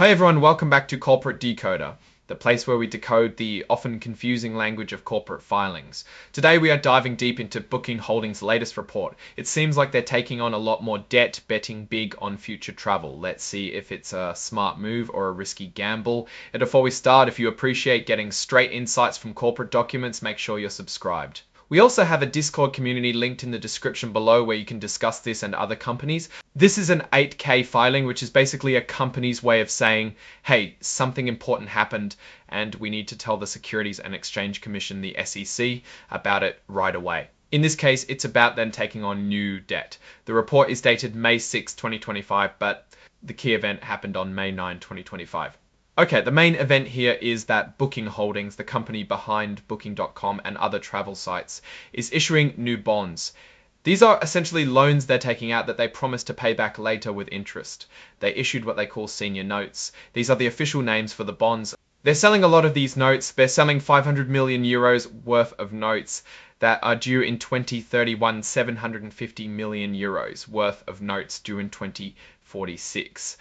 Hi everyone, welcome back to Corporate Decoder, the place where we decode the often confusing language of corporate filings. Today we are diving deep into Booking Holdings' latest report. It seems like they're taking on a lot more debt, betting big on future travel. Let's see if it's a smart move or a risky gamble. And before we start, if you appreciate getting straight insights from corporate documents, make sure you're subscribed. We also have a Discord community linked in the description below where you can discuss this and other companies. This is an 8K filing, which is basically a company's way of saying, hey, something important happened and we need to tell the Securities and Exchange Commission, the SEC, about it right away. In this case, it's about them taking on new debt. The report is dated May 6, 2025, but the key event happened on May 9, 2025. Okay, the main event here is that Booking Holdings, the company behind Booking.com and other travel sites, is issuing new bonds. These are essentially loans they're taking out that they promise to pay back later with interest. They issued what they call senior notes. These are the official names for the bonds. They're selling a lot of these notes. They're selling 500 million euros worth of notes that are due in 2031, 750 million euros worth of notes due in 2046.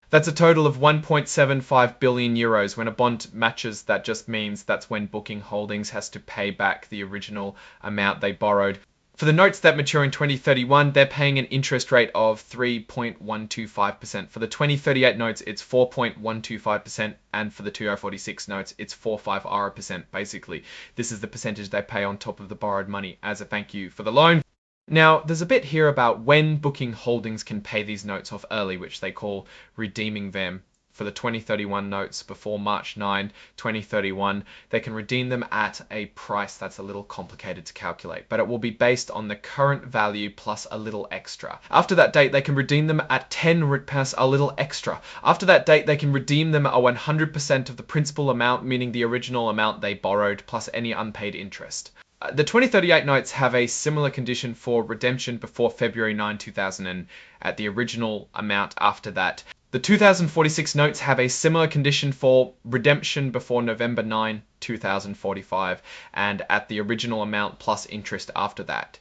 That's a total of 1.75 billion euros. When a bond matches, that just means that's when Booking Holdings has to pay back the original amount they borrowed. For the notes that mature in 2031, they're paying an interest rate of 3.125%. For the 2038 notes, it's 4.125%. And for the 2046 notes, it's 4.50%. Basically, this is the percentage they pay on top of the borrowed money as a thank you for the loan. Now, there's a bit here about when Booking Holdings can pay these notes off early, which they call redeeming them. For the 2031 notes before March 9, 2031, they can redeem them at a price that's a little complicated to calculate, but it will be based on the current value plus a little extra. After that date, they can redeem them at 10 RTPS, a little extra. After that date, they can redeem them at 100% of the principal amount, meaning the original amount they borrowed plus any unpaid interest. The 2038 notes have a similar condition for redemption before February 9, 2000 and at the original amount after that. The 2046 notes have a similar condition for redemption before November 9, 2045 and at the original amount plus interest after that.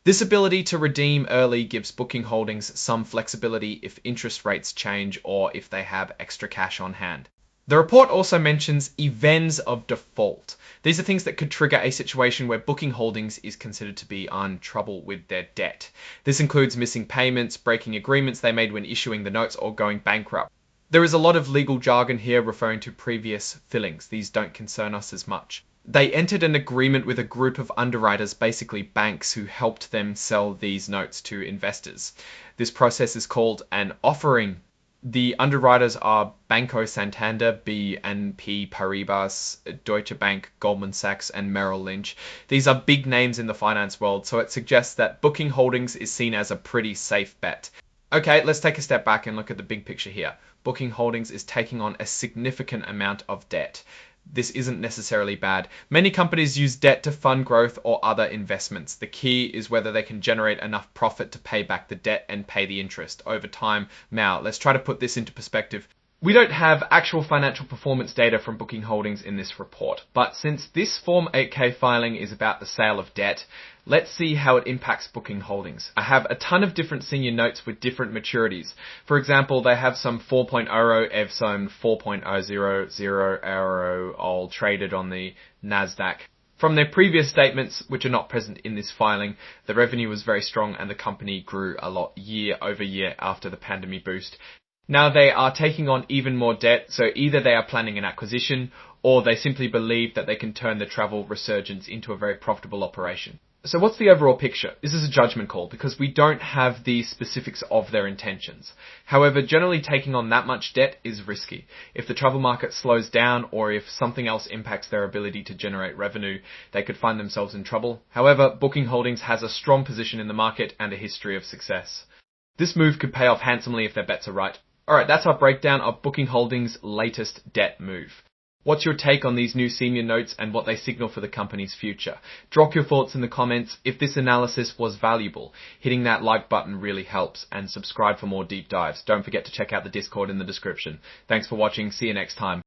This ability to redeem early gives Booking Holdings some flexibility if interest rates change or if they have extra cash on hand. The report also mentions events of default. These are things that could trigger a situation where Booking Holdings is considered to be in trouble with their debt. This includes missing payments, breaking agreements they made when issuing the notes, or going bankrupt. There is a lot of legal jargon here referring to previous fillings. These don't concern us as much. They entered an agreement with a group of underwriters, basically banks, who helped them sell these notes to investors. This process is called an offering. The underwriters are Banco Santander, BNP Paribas, Deutsche Bank, Goldman Sachs, and Merrill Lynch. These are big names in the finance world, so it suggests that Booking Holdings is seen as a pretty safe bet. Okay, let's take a step back and look at the big picture here. Booking Holdings is taking on a significant amount of debt. This isn't necessarily bad. Many companies use debt to fund growth or other investments. The key is whether they can generate enough profit to pay back the debt and pay the interest over time. Now, let's try to put this into perspective. We don't have actual financial performance data from Booking Holdings in this report, but since this Form 8K filing is about the sale of debt, let's see how it impacts Booking Holdings. I have a ton of different senior notes with different maturities. For example, they have some 4.0 of some 4.000 all traded on the Nasdaq. From their previous statements, which are not present in this filing, the revenue was very strong and the company grew a lot year over year after the pandemic boost. Now they are taking on even more debt, so either they are planning an acquisition or they simply believe that they can turn the travel resurgence into a very profitable operation. So what's the overall picture? This is a judgment call because we don't have the specifics of their intentions. However, generally taking on that much debt is risky. If the travel market slows down or if something else impacts their ability to generate revenue, they could find themselves in trouble. However, Booking Holdings has a strong position in the market and a history of success. This move could pay off handsomely if their bets are right. Alright, that's our breakdown of Booking Holdings' latest debt move. What's your take on these new senior notes and what they signal for the company's future? Drop your thoughts in the comments. If this analysis was valuable, hitting that like button really helps, and subscribe for more deep dives. Don't forget to check out the Discord in the description. Thanks for watching. See you next time.